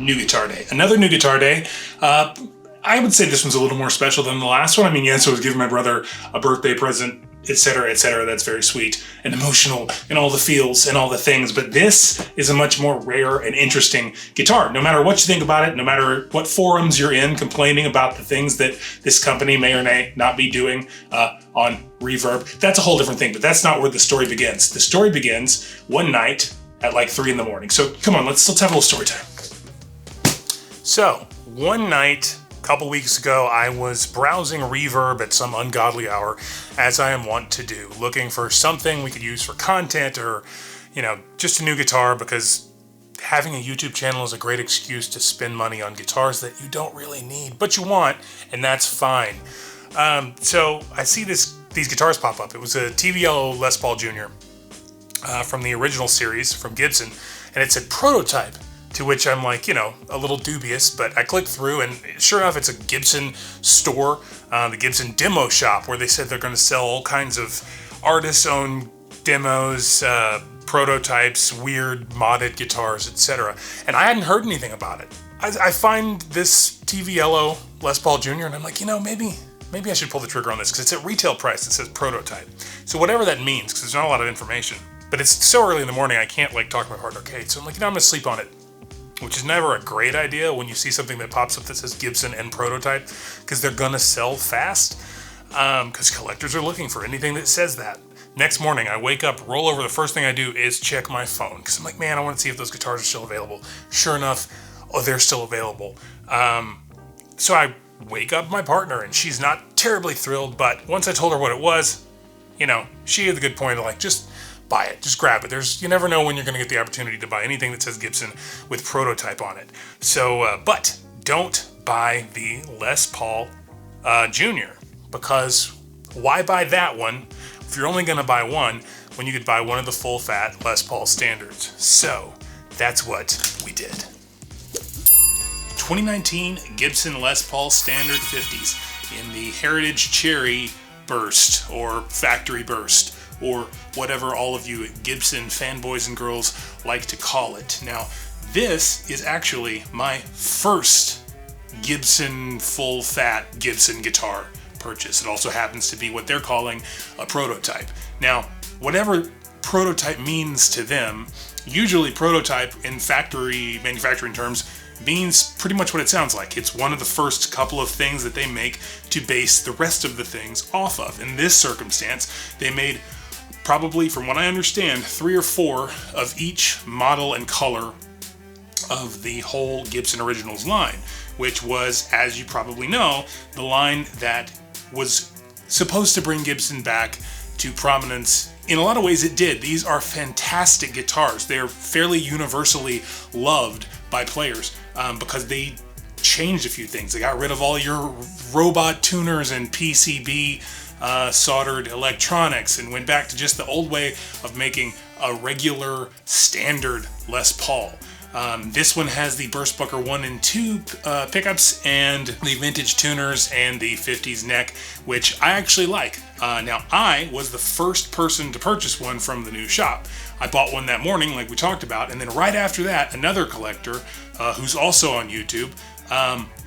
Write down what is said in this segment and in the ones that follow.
new guitar day. Another new guitar day. I would say this one's a little more special than the last one. I mean, yes, I was giving my brother a birthday present, etc., etc. That's very sweet and emotional and all the feels and all the things. But this is a much more rare and interesting guitar. No matter what you think about it, no matter what forums you're in complaining about the things that this company may or may not be doing on Reverb, that's a whole different thing. But that's not where the story begins. The story begins one night at like 3 a.m. So come on, let's have a little story time. So one night, a couple weeks ago, I was browsing Reverb at some ungodly hour, as I am wont to do, looking for something we could use for content or, just a new guitar, because having a YouTube channel is a great excuse to spend money on guitars that you don't really need, but you want, and that's fine. So I see these guitars pop up. It was a TVL Les Paul Jr. From the original series from Gibson, and it said prototype. To which I'm like, a little dubious, but I clicked through, and sure enough, it's a Gibson store, the Gibson Demo shop, where they said they're going to sell all kinds of artist-owned demos, prototypes, weird modded guitars, etc. And I hadn't heard anything about it. I find this TVLO Les Paul Jr., and I'm like, maybe I should pull the trigger on this, because it's at retail price. It says prototype. So whatever that means, because there's not a lot of information. But it's so early in the morning, I can't talk to my partner, Kate. So I'm like, I'm going to sleep on it. Which is never a great idea when you see something that pops up that says Gibson and prototype, because they're gonna sell fast, because collectors are looking for anything that says that. Next morning, I wake up, roll over, the first thing I do is check my phone, because I'm like, man, I want to see if those guitars are still available. Sure enough, they're still available. So I wake up my partner, and she's not terribly thrilled, but once I told her what it was, she had the good point of just buy it, just grab it. You never know when you're going to get the opportunity to buy anything that says Gibson with prototype on it. So, but don't buy the Les Paul Jr. because why buy that one if you're only going to buy one when you could buy one of the full fat Les Paul standards? So that's what we did. 2019 Gibson Les Paul Standard 50s in the Heritage Cherry Burst or Factory Burst, or whatever all of you Gibson fanboys and girls like to call it. Now, this is actually my first Gibson full-fat Gibson guitar purchase. It also happens to be what they're calling a prototype. Now, whatever prototype means to them, usually prototype in factory manufacturing terms means pretty much what it sounds like. It's one of the first couple of things that they make to base the rest of the things off of. In this circumstance, they made probably, from what I understand, 3 or 4 of each model and color of the whole Gibson Originals line, which was, as you probably know, the line that was supposed to bring Gibson back to prominence. In a lot of ways it did. These are fantastic guitars. They're fairly universally loved by players because they changed a few things. They got rid of all your robot tuners and PCB soldered electronics and went back to just the old way of making a regular standard Les Paul. This one has the Burstbucker 1 and 2 pickups and the vintage tuners and the 50s neck, which I actually like. Now, I was the first person to purchase one from the new shop. I bought one that morning, like we talked about, and then right after that, another collector, who's also on YouTube,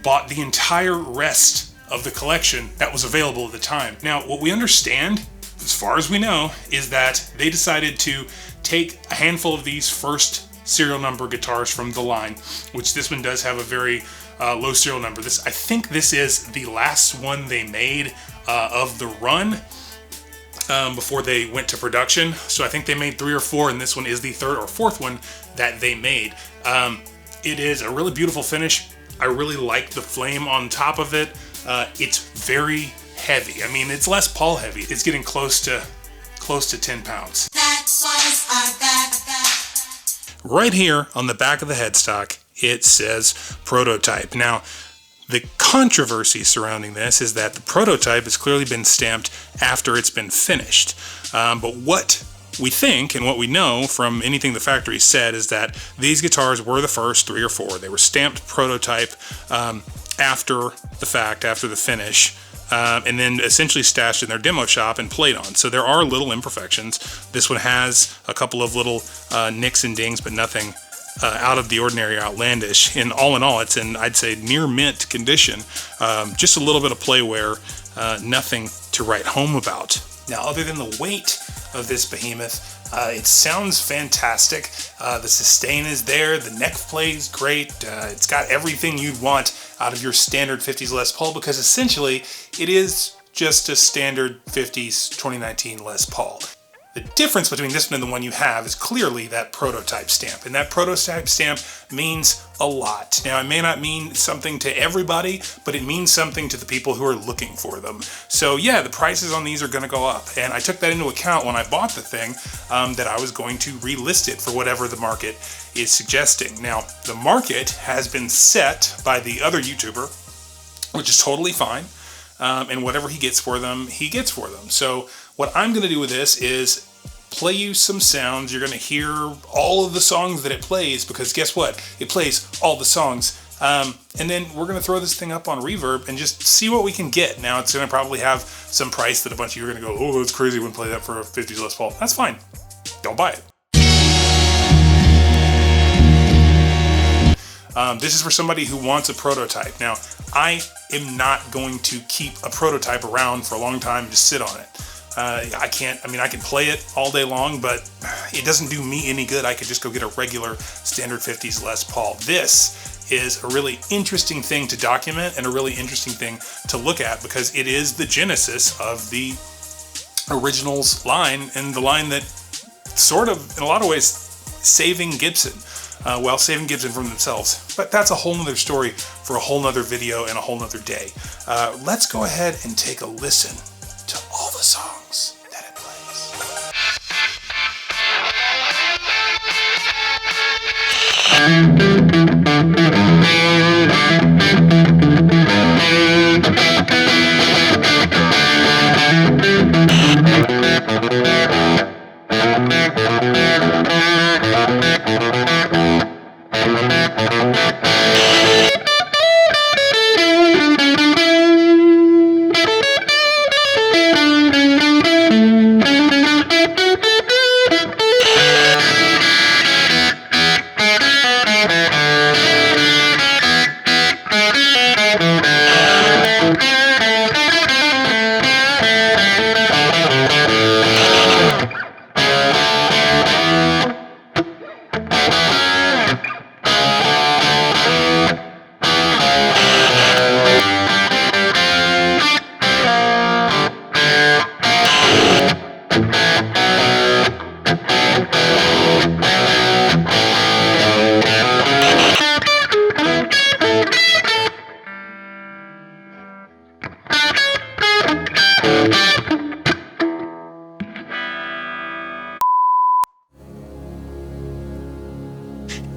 bought the entire rest of the collection that was available at the time. Now, what we understand, as far as we know, is that they decided to take a handful of these first serial number guitars from the line, which this one does have a very low serial number. I think this is the last one they made of the run before they went to production. So I think they made 3 or 4, and this one is the 3rd or 4th one that they made. It is a really beautiful finish. I really like the flame on top of it. It's very heavy. I mean, it's Les Paul heavy. It's getting close to 10 pounds. Right here on the back of the headstock, it says prototype. Now, the controversy surrounding this is that the prototype has clearly been stamped after it's been finished. But what we think and what we know from anything the factory said is that these guitars were the first 3 or 4. They were stamped prototype after the fact, after the finish, and then essentially stashed in their demo shop and played on. So there are little imperfections. This one has a couple of little nicks and dings, but nothing out of the ordinary, outlandish. And all in all, it's in, I'd say, near mint condition. Just a little bit of play wear, nothing to write home about. Now, other than the weight of this behemoth, it sounds fantastic. The sustain is there, the neck play is great. It's got everything you'd want out of your standard 50s Les Paul, because essentially it is just a standard 50s 2019 Les Paul. The difference between this one and the one you have is clearly that prototype stamp, and that prototype stamp means a lot. Now, it may not mean something to everybody, but it means something to the people who are looking for them. So yeah, the prices on these are going to go up, and I took that into account when I bought the thing, that I was going to relist it for whatever the market is suggesting. Now, the market has been set by the other YouTuber, which is totally fine, and whatever he gets for them, he gets for them. So what I'm going to do with this is play you some sounds. You're going to hear all of the songs that it plays, because guess what? It plays all the songs. And then we're going to throw this thing up on Reverb and just see what we can get. Now, it's going to probably have some price that a bunch of you are going to go, oh, that's crazy, wouldn't play that for a 50s Les Paul. That's fine. Don't buy it. This is for somebody who wants a prototype. Now, I am not going to keep a prototype around for a long time and just sit on it. I can play it all day long, but it doesn't do me any good. I could just go get a regular standard 50s Les Paul. This is a really interesting thing to document and a really interesting thing to look at, because it is the genesis of the Originals line, and the line that sort of, in a lot of ways, saving Gibson. Saving Gibson from themselves. But that's a whole nother story for a whole nother video and a whole nother day. Let's go ahead and take a listen to all the songs that it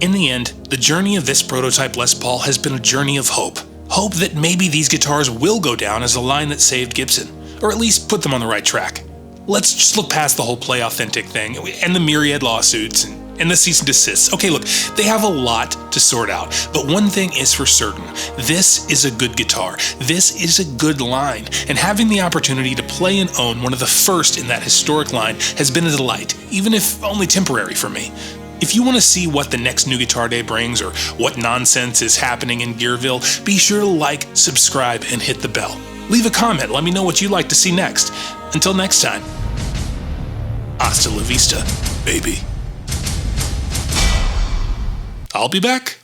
In the end, the journey of this prototype Les Paul has been a journey of hope. Hope that maybe these guitars will go down as a line that saved Gibson, or at least put them on the right track. Let's just look past the whole Play Authentic thing, and the myriad lawsuits, and the cease and desists. Okay, look, they have a lot to sort out, but one thing is for certain. This is a good guitar. This is a good line, and having the opportunity to play and own one of the first in that historic line has been a delight, even if only temporary for me. If you want to see what the next New Guitar Day brings, or what nonsense is happening in Gearville, be sure to like, subscribe, and hit the bell. Leave a comment, let me know what you'd like to see next. Until next time, hasta la vista, baby. I'll be back.